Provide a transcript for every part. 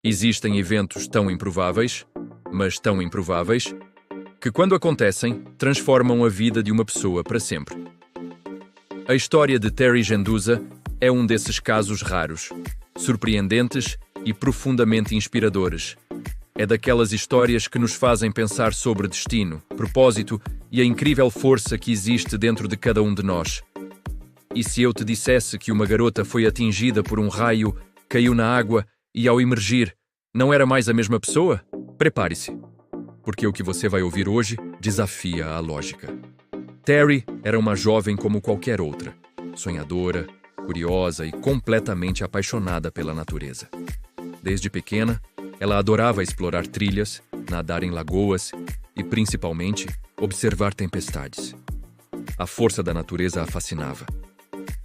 Existem eventos tão improváveis, mas tão improváveis, que quando acontecem, transformam a vida de uma pessoa para sempre. A história de Terry Genduza é um desses casos raros, surpreendentes e profundamente inspiradores. É daquelas histórias que nos fazem pensar sobre destino, propósito e a incrível força que existe dentro de cada um de nós. E se eu te dissesse que uma garota foi atingida por um raio, caiu na água e, ao emergir, não era mais a mesma pessoa? Prepare-se, porque o que você vai ouvir hoje desafia a lógica. Terry era uma jovem como qualquer outra, sonhadora, curiosa e completamente apaixonada pela natureza. Desde pequena, ela adorava explorar trilhas, nadar em lagoas e, principalmente, observar tempestades. A força da natureza a fascinava.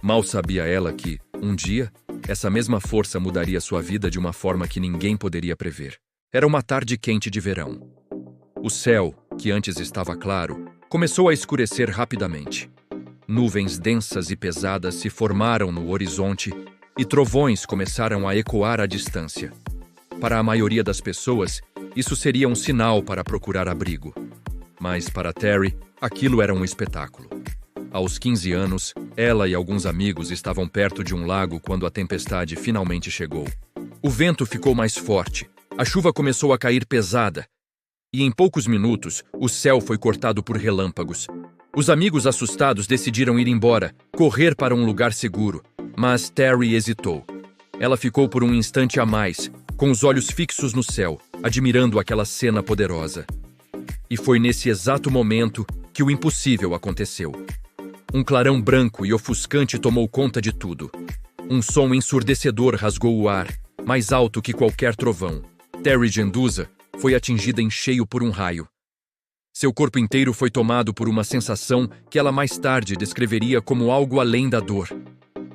Mal sabia ela que, um dia, essa mesma força mudaria sua vida de uma forma que ninguém poderia prever. Era uma tarde quente de verão. O céu, que antes estava claro, começou a escurecer rapidamente. Nuvens densas e pesadas se formaram no horizonte e trovões começaram a ecoar à distância. Para a maioria das pessoas, isso seria um sinal para procurar abrigo. Mas para Terry, aquilo era um espetáculo. Aos 15 anos, ela e alguns amigos estavam perto de um lago quando a tempestade finalmente chegou. O vento ficou mais forte, a chuva começou a cair pesada, e em poucos minutos, o céu foi cortado por relâmpagos. Os amigos assustados decidiram ir embora, correr para um lugar seguro, mas Terry hesitou. Ela ficou por um instante a mais, com os olhos fixos no céu, admirando aquela cena poderosa. E foi nesse exato momento que o impossível aconteceu. Um clarão branco e ofuscante tomou conta de tudo. Um som ensurdecedor rasgou o ar, mais alto que qualquer trovão. Terry Genduza foi atingida em cheio por um raio. Seu corpo inteiro foi tomado por uma sensação que ela mais tarde descreveria como algo além da dor.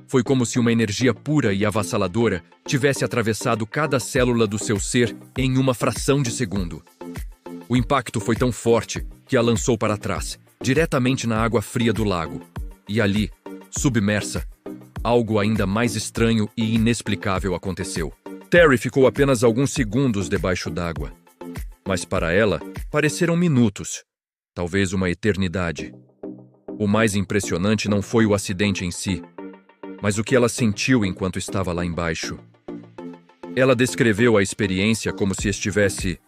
Foi como se uma energia pura e avassaladora tivesse atravessado cada célula do seu ser em uma fração de segundo. O impacto foi tão forte que a lançou para trás, diretamente na água fria do lago. E ali, submersa, algo ainda mais estranho e inexplicável aconteceu. Terry ficou apenas alguns segundos debaixo d'água. Mas para ela, pareceram minutos, talvez uma eternidade. O mais impressionante não foi o acidente em si, mas o que ela sentiu enquanto estava lá embaixo. Ela descreveu a experiência como se estivesse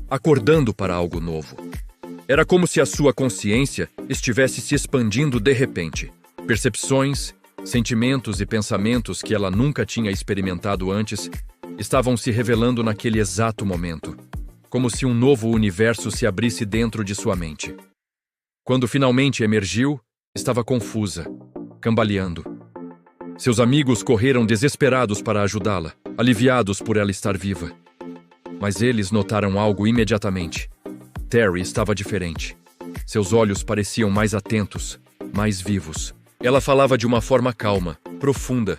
acordando para algo novo. Era como se a sua consciência estivesse se expandindo de repente. Percepções, sentimentos e pensamentos que ela nunca tinha experimentado antes estavam se revelando naquele exato momento, como se um novo universo se abrisse dentro de sua mente. Quando finalmente emergiu, estava confusa, cambaleando. Seus amigos correram desesperados para ajudá-la, aliviados por ela estar viva. Mas eles notaram algo imediatamente. Terry estava diferente. Seus olhos pareciam mais atentos, mais vivos. Ela falava de uma forma calma, profunda,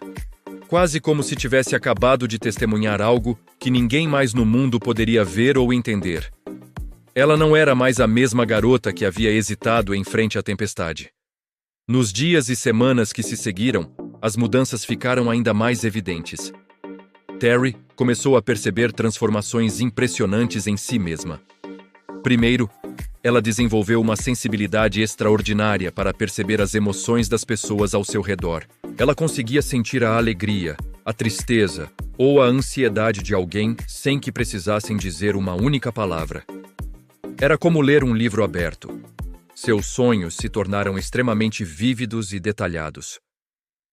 quase como se tivesse acabado de testemunhar algo que ninguém mais no mundo poderia ver ou entender. Ela não era mais a mesma garota que havia hesitado em frente à tempestade. Nos dias e semanas que se seguiram, as mudanças ficaram ainda mais evidentes. Terry começou a perceber transformações impressionantes em si mesma. Primeiro, ela desenvolveu uma sensibilidade extraordinária para perceber as emoções das pessoas ao seu redor. Ela conseguia sentir a alegria, a tristeza ou a ansiedade de alguém sem que precisassem dizer uma única palavra. Era como ler um livro aberto. Seus sonhos se tornaram extremamente vívidos e detalhados.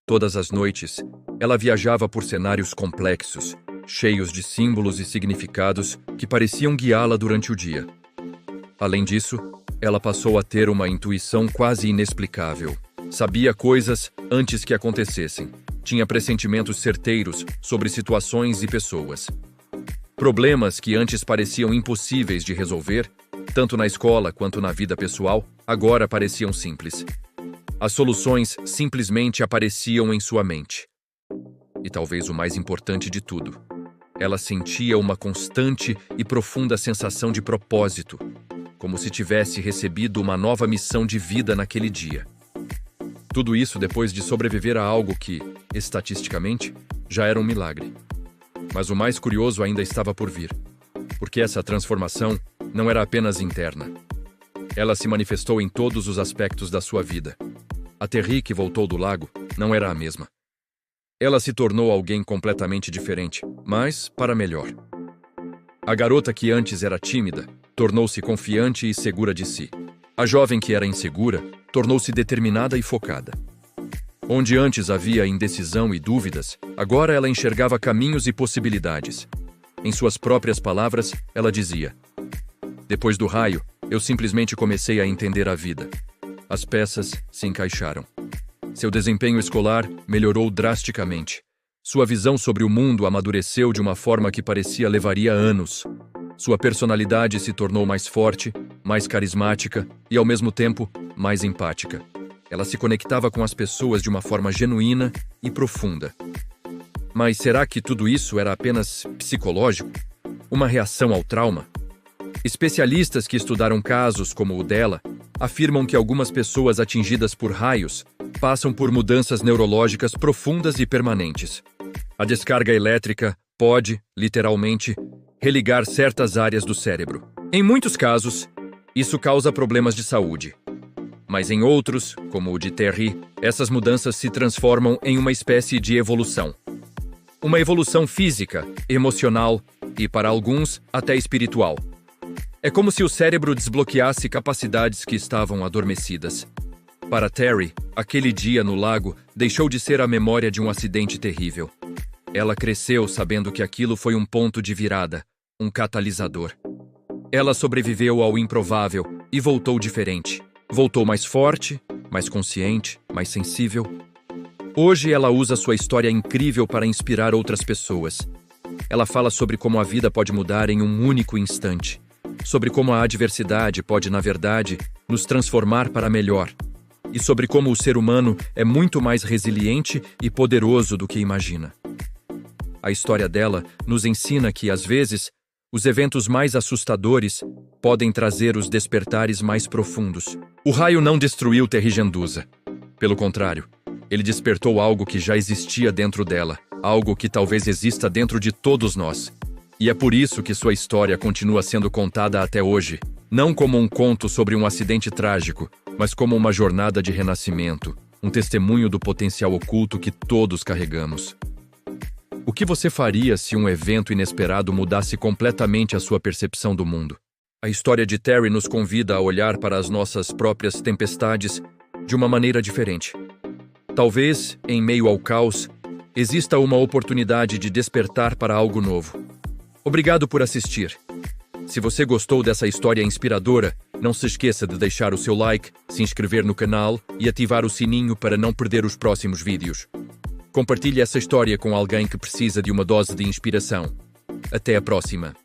Todas as noites, ela viajava por cenários complexos, cheios de símbolos e significados que pareciam guiá-la durante o dia. Além disso, ela passou a ter uma intuição quase inexplicável. Sabia coisas antes que acontecessem. Tinha pressentimentos certeiros sobre situações e pessoas. Problemas que antes pareciam impossíveis de resolver, tanto na escola quanto na vida pessoal, agora pareciam simples. As soluções simplesmente apareciam em sua mente. E talvez o mais importante de tudo, ela sentia uma constante e profunda sensação de propósito, como se tivesse recebido uma nova missão de vida naquele dia. Tudo isso depois de sobreviver a algo que, estatisticamente, já era um milagre. Mas o mais curioso ainda estava por vir, porque essa transformação não era apenas interna. Ela se manifestou em todos os aspectos da sua vida. A Terry, que voltou do lago, não era a mesma. Ela se tornou alguém completamente diferente, mas para melhor. A garota que antes era tímida tornou-se confiante e segura de si. A jovem que era insegura tornou-se determinada e focada. Onde antes havia indecisão e dúvidas, agora ela enxergava caminhos e possibilidades. Em suas próprias palavras, ela dizia: "Depois do raio, eu simplesmente comecei a entender a vida. As peças se encaixaram. Seu desempenho escolar melhorou drasticamente. Sua visão sobre o mundo amadureceu de uma forma que parecia levaria anos. Sua personalidade se tornou mais forte, mais carismática e, ao mesmo tempo, mais empática. Ela se conectava com as pessoas de uma forma genuína e profunda." Mas será que tudo isso era apenas psicológico? Uma reação ao trauma? Especialistas que estudaram casos como o dela afirmam que algumas pessoas atingidas por raios passam por mudanças neurológicas profundas e permanentes. A descarga elétrica pode, literalmente, religar certas áreas do cérebro. Em muitos casos, isso causa problemas de saúde. Mas em outros, como o de Terry, essas mudanças se transformam em uma espécie de evolução. Uma evolução física, emocional e, para alguns, até espiritual. É como se o cérebro desbloqueasse capacidades que estavam adormecidas. Para Terry, aquele dia no lago deixou de ser a memória de um acidente terrível. Ela cresceu sabendo que aquilo foi um ponto de virada, um catalisador. Ela sobreviveu ao improvável e voltou diferente. Voltou mais forte, mais consciente, mais sensível. Hoje ela usa sua história incrível para inspirar outras pessoas. Ela fala sobre como a vida pode mudar em um único instante. Sobre como a adversidade pode, na verdade, nos transformar para melhor. E sobre como o ser humano é muito mais resiliente e poderoso do que imagina. A história dela nos ensina que, às vezes, os eventos mais assustadores podem trazer os despertares mais profundos. O raio não destruiu Terry Genduza. Pelo contrário, ele despertou algo que já existia dentro dela, algo que talvez exista dentro de todos nós. E é por isso que sua história continua sendo contada até hoje, não como um conto sobre um acidente trágico, mas como uma jornada de renascimento, um testemunho do potencial oculto que todos carregamos. O que você faria se um evento inesperado mudasse completamente a sua percepção do mundo? A história de Terry nos convida a olhar para as nossas próprias tempestades de uma maneira diferente. Talvez, em meio ao caos, exista uma oportunidade de despertar para algo novo. Obrigado por assistir. Se você gostou dessa história inspiradora, não se esqueça de deixar o seu like, se inscrever no canal e ativar o sininho para não perder os próximos vídeos. Compartilhe essa história com alguém que precisa de uma dose de inspiração. Até a próxima!